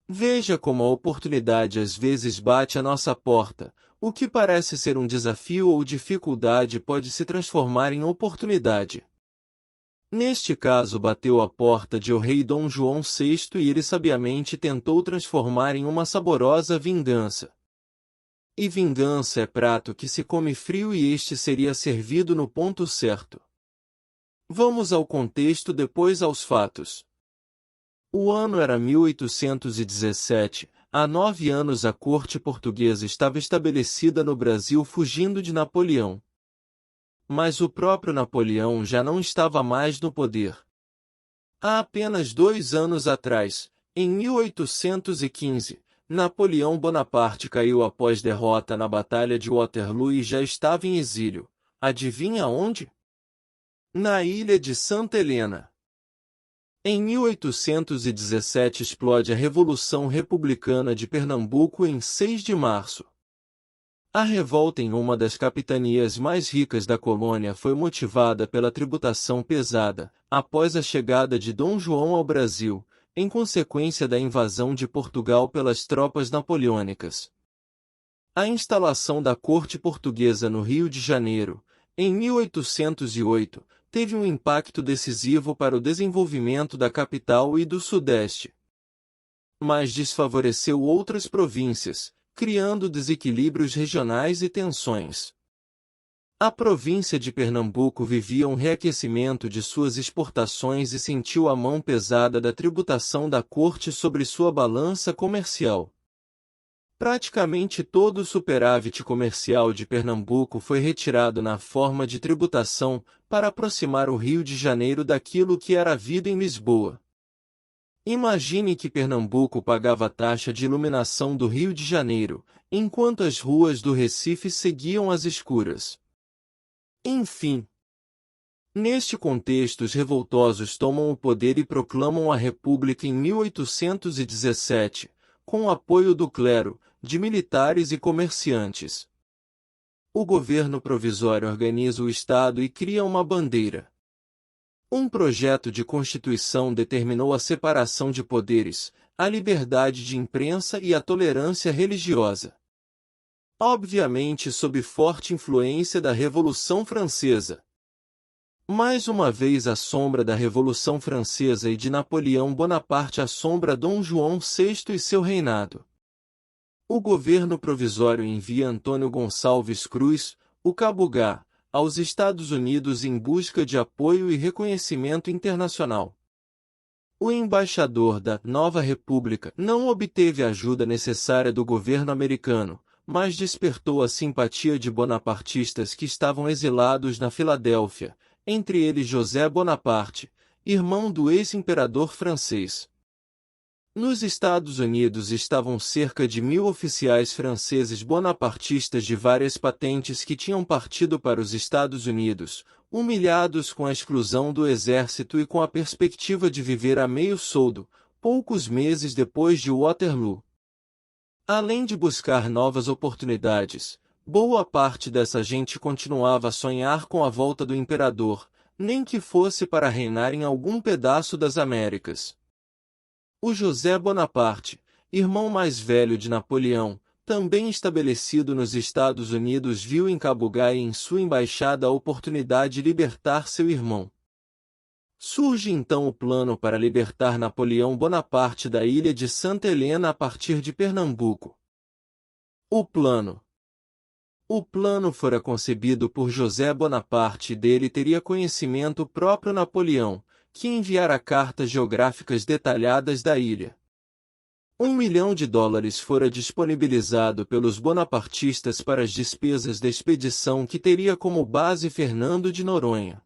Veja como a oportunidade às vezes bate à nossa porta. O que parece ser um desafio ou dificuldade pode se transformar em oportunidade. Neste caso bateu à porta de o rei Dom João VI e ele sabiamente tentou transformar em uma saborosa vingança. E vingança é prato que se come frio e este seria servido no ponto certo. Vamos ao contexto depois aos fatos. O ano era 1817, há 9 anos a corte portuguesa estava estabelecida no Brasil fugindo de Napoleão. Mas o próprio Napoleão já não estava mais no poder. Há apenas 2 anos atrás, em 1815, Napoleão Bonaparte caiu após derrota na Batalha de Waterloo e já estava em exílio. Adivinha onde? Na ilha de Santa Helena. Em 1817 explode a Revolução Republicana de Pernambuco em 6 de março. A revolta em uma das capitanias mais ricas da colônia foi motivada pela tributação pesada, após a chegada de Dom João ao Brasil, em consequência da invasão de Portugal pelas tropas napoleônicas. A instalação da corte portuguesa no Rio de Janeiro, em 1808, teve um impacto decisivo para o desenvolvimento da capital e do Sudeste. Mas desfavoreceu outras províncias, criando desequilíbrios regionais e tensões. A província de Pernambuco vivia um reaquecimento de suas exportações e sentiu a mão pesada da tributação da corte sobre sua balança comercial. Praticamente todo o superávit comercial de Pernambuco foi retirado na forma de tributação, para aproximar o Rio de Janeiro daquilo que era a vida em Lisboa. Imagine que Pernambuco pagava a taxa de iluminação do Rio de Janeiro, enquanto as ruas do Recife seguiam às escuras. Enfim. Neste contexto, os revoltosos tomam o poder e proclamam a República em 1817, com o apoio do clero, de militares e comerciantes. O governo provisório organiza o Estado e cria uma bandeira. Um projeto de Constituição determinou a separação de poderes, a liberdade de imprensa e a tolerância religiosa. Obviamente sob forte influência da Revolução Francesa. Mais uma vez a sombra da Revolução Francesa e de Napoleão Bonaparte assombra Dom João VI e seu reinado. O governo provisório envia Antônio Gonçalves Cruz, o Cabugá, aos Estados Unidos em busca de apoio e reconhecimento internacional. O embaixador da Nova República não obteve a ajuda necessária do governo americano, mas despertou a simpatia de bonapartistas que estavam exilados na Filadélfia, entre eles José Bonaparte, irmão do ex-imperador francês. Nos Estados Unidos estavam cerca de 1.000 oficiais franceses bonapartistas de várias patentes que tinham partido para os Estados Unidos, humilhados com a exclusão do exército e com a perspectiva de viver a meio soldo, poucos meses depois de Waterloo. Além de buscar novas oportunidades, boa parte dessa gente continuava a sonhar com a volta do imperador, nem que fosse para reinar em algum pedaço das Américas. O José Bonaparte, irmão mais velho de Napoleão, também estabelecido nos Estados Unidos, viu em Cabugá e em sua embaixada a oportunidade de libertar seu irmão. Surge então o plano para libertar Napoleão Bonaparte da ilha de Santa Helena a partir de Pernambuco. O plano fora concebido por José Bonaparte e dele teria conhecimento o próprio Napoleão, que enviara cartas geográficas detalhadas da ilha. $1 milhão fora disponibilizado pelos bonapartistas para as despesas da expedição que teria como base Fernando de Noronha.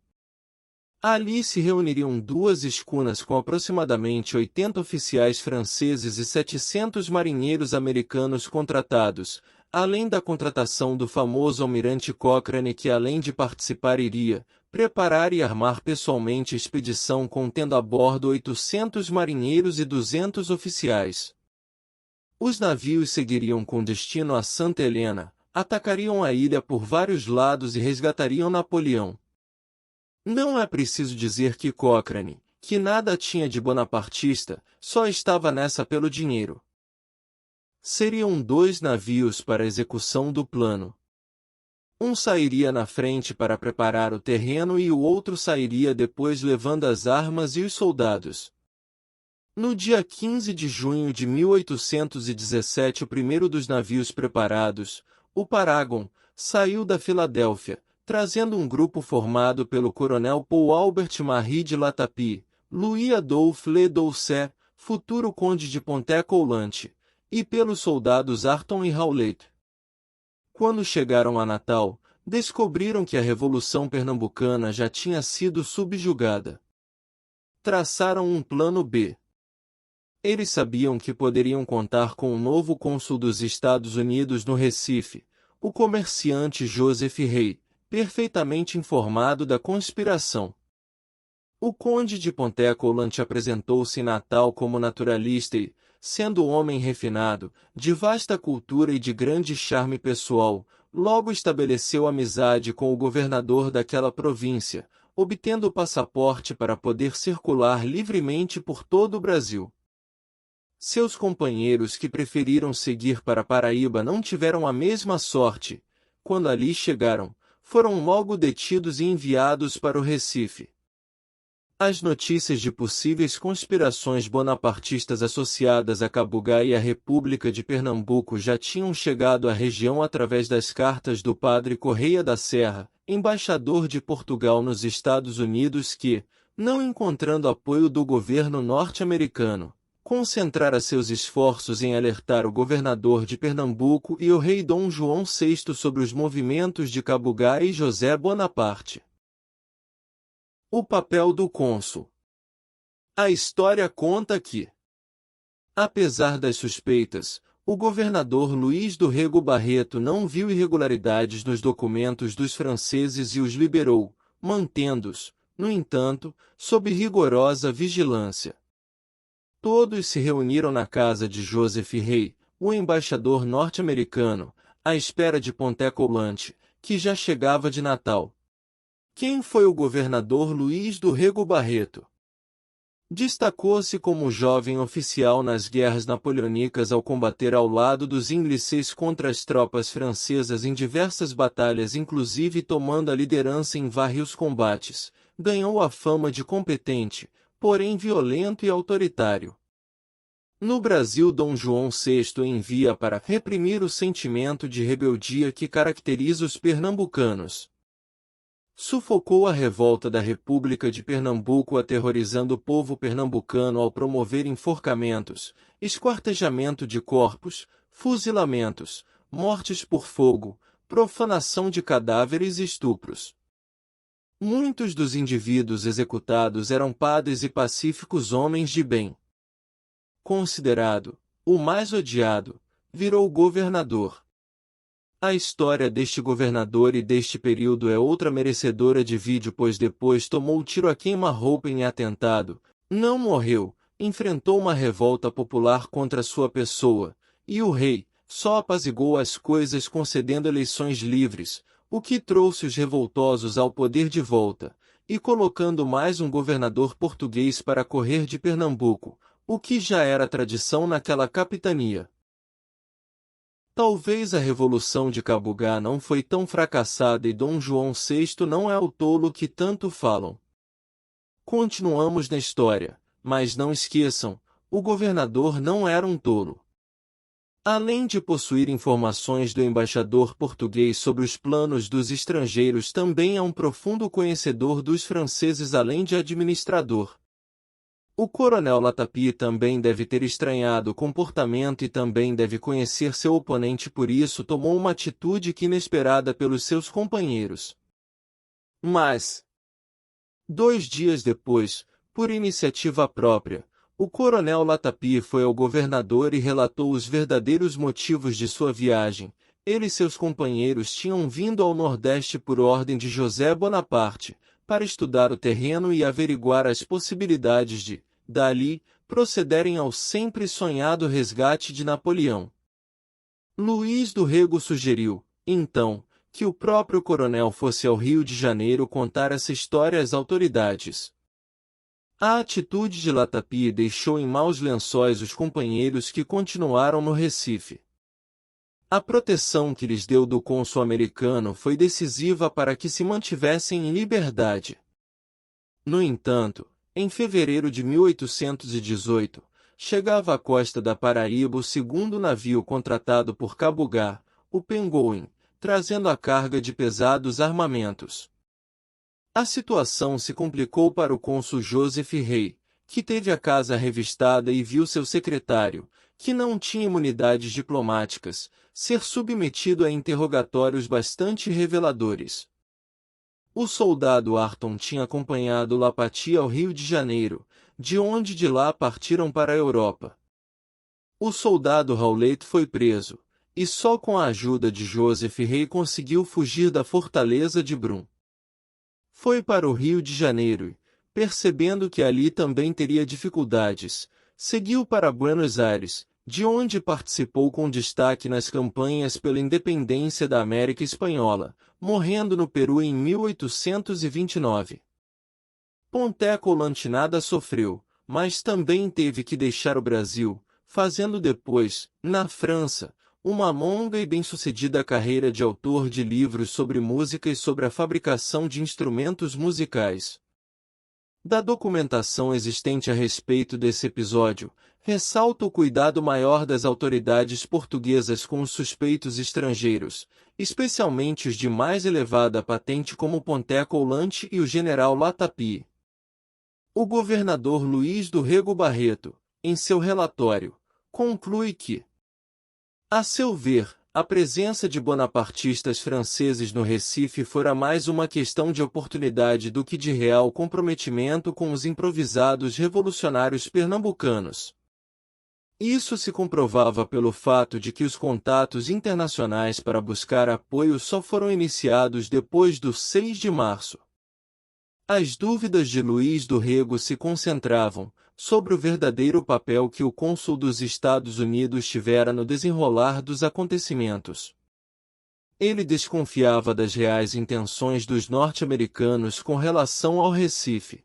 Ali se reuniriam 2 escunas com aproximadamente 80 oficiais franceses e 700 marinheiros americanos contratados, além da contratação do famoso almirante Cochrane que, além de participar, iria preparar e armar pessoalmente a expedição contendo a bordo 800 marinheiros e 200 oficiais. Os navios seguiriam com destino a Santa Helena, atacariam a ilha por vários lados e resgatariam Napoleão. Não é preciso dizer que Cochrane, que nada tinha de bonapartista, só estava nessa pelo dinheiro. Seriam 2 navios para a execução do plano. Um sairia na frente para preparar o terreno e o outro sairia depois levando as armas e os soldados. No dia 15 de junho de 1817, o primeiro dos navios preparados, o Paragon, saiu da Filadélfia, trazendo um grupo formado pelo coronel Paul Albert Marie de Latapie, Louis Adolphe Le Doucet, futuro conde de Pontet-Coulant, e pelos soldados Arton e Howlett. Quando chegaram a Natal, descobriram que a Revolução Pernambucana já tinha sido subjugada. Traçaram um plano B. Eles sabiam que poderiam contar com o novo cônsul dos Estados Unidos no Recife, o comerciante Joseph Rey, perfeitamente informado da conspiração. O conde de Pontet-Coulant apresentou-se em Natal como naturalista e, sendo homem refinado, de vasta cultura e de grande charme pessoal, logo estabeleceu amizade com o governador daquela província, obtendo o passaporte para poder circular livremente por todo o Brasil. Seus companheiros que preferiram seguir para Paraíba não tiveram a mesma sorte. Quando ali chegaram, foram logo detidos e enviados para o Recife. As notícias de possíveis conspirações bonapartistas associadas a Cabugá e à República de Pernambuco já tinham chegado à região através das cartas do padre Correia da Serra, embaixador de Portugal nos Estados Unidos que, não encontrando apoio do governo norte-americano, concentrara seus esforços em alertar o governador de Pernambuco e o rei Dom João VI sobre os movimentos de Cabugá e José Bonaparte. O papel do cônsul. A história conta que, apesar das suspeitas, o governador Luís do Rego Barreto não viu irregularidades nos documentos dos franceses e os liberou, mantendo-os, no entanto, sob rigorosa vigilância. Todos se reuniram na casa de Joseph Rey, o embaixador norte-americano, à espera de Pontet-Coulant, que já chegava de Natal. Quem foi o governador Luís do Rego Barreto? Destacou-se como jovem oficial nas guerras napoleônicas ao combater ao lado dos ingleses contra as tropas francesas em diversas batalhas, inclusive tomando a liderança em vários combates. Ganhou a fama de competente, porém violento e autoritário. No Brasil, Dom João VI envia para reprimir o sentimento de rebeldia que caracteriza os pernambucanos. Sufocou a revolta da República de Pernambuco, aterrorizando o povo pernambucano ao promover enforcamentos, esquartejamento de corpos, fuzilamentos, mortes por fogo, profanação de cadáveres e estupros. Muitos dos indivíduos executados eram padres e pacíficos homens de bem. Considerado o mais odiado, virou governador. A história deste governador e deste período é outra merecedora de vídeo, pois depois tomou tiro a queima-roupa em atentado, não morreu, enfrentou uma revolta popular contra sua pessoa, e o rei só apaziguou as coisas concedendo eleições livres, o que trouxe os revoltosos ao poder de volta, e colocando mais um governador português para correr de Pernambuco, o que já era tradição naquela capitania. Talvez a Revolução de Cabugá não foi tão fracassada e Dom João VI não é o tolo que tanto falam. Continuamos na história, mas não esqueçam, o governador não era um tolo. Além de possuir informações do embaixador português sobre os planos dos estrangeiros, também é um profundo conhecedor dos franceses, além de administrador. O coronel Latapie também deve ter estranhado o comportamento e também deve conhecer seu oponente, por isso tomou uma atitude que inesperada pelos seus companheiros. Mas, 2 dias depois, por iniciativa própria, o coronel Latapie foi ao governador e relatou os verdadeiros motivos de sua viagem. Ele e seus companheiros tinham vindo ao Nordeste por ordem de José Bonaparte, para estudar o terreno e averiguar as possibilidades de, dali, procederem ao sempre sonhado resgate de Napoleão. Luís do Rego sugeriu, então, que o próprio coronel fosse ao Rio de Janeiro contar essa história às autoridades. A atitude de Latapie deixou em maus lençóis os companheiros que continuaram no Recife. A proteção que lhes deu do cônsul americano foi decisiva para que se mantivessem em liberdade. No entanto, em fevereiro de 1818, chegava à costa da Paraíba o segundo navio contratado por Cabugá, o Penguin, trazendo a carga de pesados armamentos. A situação se complicou para o cônsul Joseph Rey, que teve a casa revistada e viu seu secretário, que não tinha imunidades diplomáticas, ser submetido a interrogatórios bastante reveladores. O soldado Arton tinha acompanhado Lapati ao Rio de Janeiro, de onde de lá partiram para a Europa. O soldado Howlett foi preso, e só com a ajuda de Joseph Rey conseguiu fugir da fortaleza de Brum. Foi para o Rio de Janeiro e, percebendo que ali também teria dificuldades, seguiu para Buenos Aires, de onde participou com destaque nas campanhas pela independência da América Espanhola, morrendo no Peru em 1829. Ponté Coulant nada sofreu, mas também teve que deixar o Brasil, fazendo depois, na França, uma longa e bem-sucedida carreira de autor de livros sobre música e sobre a fabricação de instrumentos musicais. Da documentação existente a respeito desse episódio, ressalta o cuidado maior das autoridades portuguesas com os suspeitos estrangeiros, especialmente os de mais elevada patente como Ponté Coulant e o general Latapie. O governador Luís do Rego Barreto, em seu relatório, conclui que, a seu ver, a presença de bonapartistas franceses no Recife fora mais uma questão de oportunidade do que de real comprometimento com os improvisados revolucionários pernambucanos. Isso se comprovava pelo fato de que os contatos internacionais para buscar apoio só foram iniciados depois do 6 de março. As dúvidas de Luís do Rego se concentravam sobre o verdadeiro papel que o cônsul dos Estados Unidos tivera no desenrolar dos acontecimentos. Ele desconfiava das reais intenções dos norte-americanos com relação ao Recife.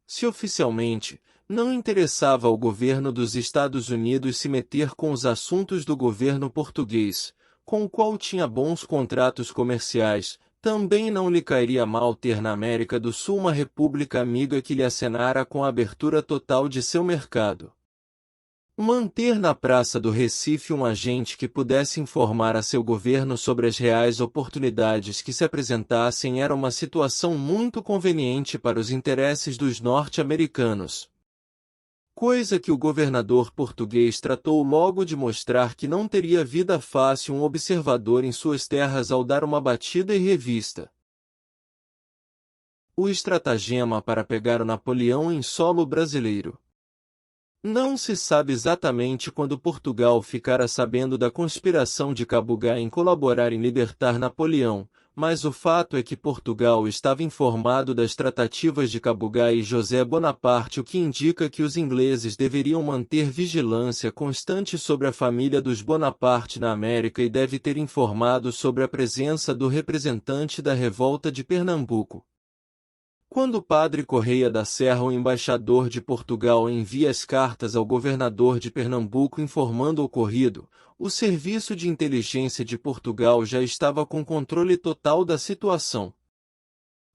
Se oficialmente, não interessava ao governo dos Estados Unidos se meter com os assuntos do governo português, com o qual tinha bons contratos comerciais, também não lhe cairia mal ter na América do Sul uma república amiga que lhe acenara com a abertura total de seu mercado. Manter na praça do Recife um agente que pudesse informar a seu governo sobre as reais oportunidades que se apresentassem era uma situação muito conveniente para os interesses dos norte-americanos. Coisa que o governador português tratou logo de mostrar que não teria vida fácil um observador em suas terras ao dar uma batida e revista. O estratagema para pegar o Napoleão em solo brasileiro. Não se sabe exatamente quando Portugal ficara sabendo da conspiração de Cabugá em colaborar em libertar Napoleão, mas o fato é que Portugal estava informado das tratativas de Cabugá e José Bonaparte, o que indica que os ingleses deveriam manter vigilância constante sobre a família dos Bonaparte na América e deve ter informado sobre a presença do representante da revolta de Pernambuco. Quando o padre Correia da Serra, o embaixador de Portugal, envia as cartas ao governador de Pernambuco informando o ocorrido, o Serviço de Inteligência de Portugal já estava com controle total da situação.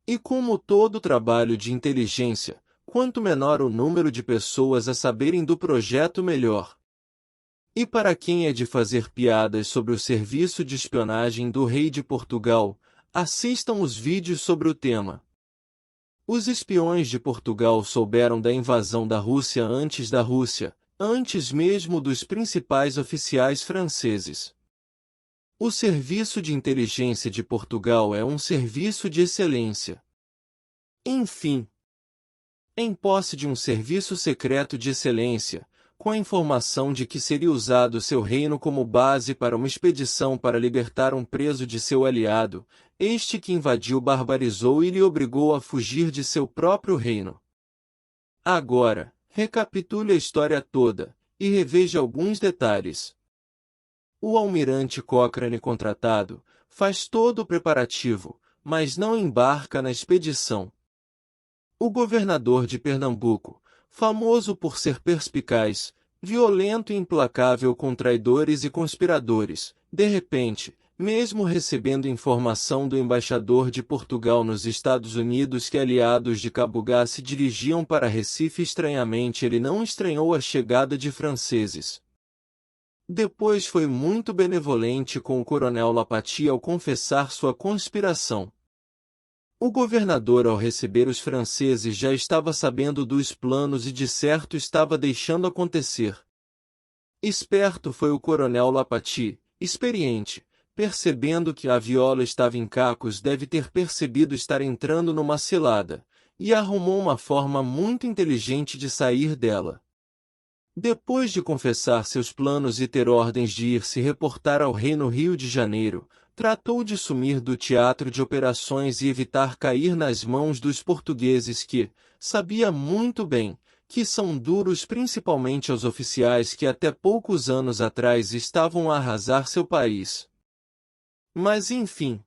E como todo trabalho de inteligência, quanto menor o número de pessoas a saberem do projeto, melhor. E para quem é de fazer piadas sobre o serviço de espionagem do rei de Portugal, assistam os vídeos sobre o tema. Os espiões de Portugal souberam da invasão da Rússia, antes mesmo dos principais oficiais franceses. O Serviço de Inteligência de Portugal é um serviço de excelência. Enfim, em posse de um serviço secreto de excelência, com a informação de que seria usado seu reino como base para uma expedição para libertar um preso de seu aliado, este que invadiu barbarizou e lhe obrigou a fugir de seu próprio reino. Agora, recapitule a história toda, e reveja alguns detalhes. O almirante Cochrane contratado, faz todo o preparativo, mas não embarca na expedição. O governador de Pernambuco, famoso por ser perspicaz, violento e implacável com traidores e conspiradores, de repente, mesmo recebendo informação do embaixador de Portugal nos Estados Unidos que aliados de Cabugá se dirigiam para Recife, estranhamente ele não estranhou a chegada de franceses. Depois foi muito benevolente com o coronel Lapati ao confessar sua conspiração. O governador, ao receber os franceses, já estava sabendo dos planos e de certo estava deixando acontecer. Esperto foi o coronel Lapati, experiente, percebendo que a viola estava em cacos, deve ter percebido estar entrando numa cilada, e arrumou uma forma muito inteligente de sair dela. Depois de confessar seus planos e ter ordens de ir se reportar ao rei no Rio de Janeiro, tratou de sumir do teatro de operações e evitar cair nas mãos dos portugueses que, sabia muito bem, que são duros principalmente aos oficiais que até poucos anos atrás estavam a arrasar seu país. Mas enfim,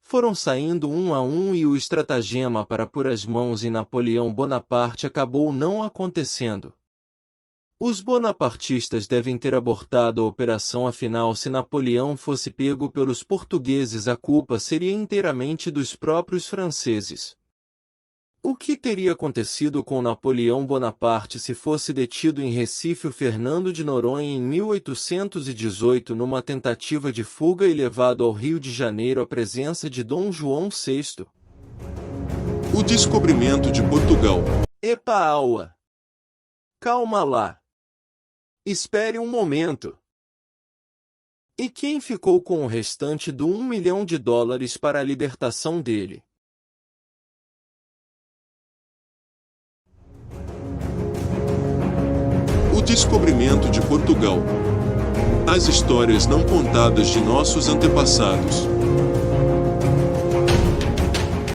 foram saindo um a um e o estratagema para pôr as mãos em Napoleão Bonaparte acabou não acontecendo. Os bonapartistas devem ter abortado a operação, afinal, se Napoleão fosse pego pelos portugueses, a culpa seria inteiramente dos próprios franceses. O que teria acontecido com Napoleão Bonaparte se fosse detido em Recife o Fernando de Noronha em 1818 numa tentativa de fuga e levado ao Rio de Janeiro à presença de Dom João VI? O descobrimento de Portugal. Epa, aua! Calma lá! Espere um momento. E quem ficou com o restante do $1 milhão para a libertação dele? O descobrimento de Portugal. As histórias não contadas de nossos antepassados.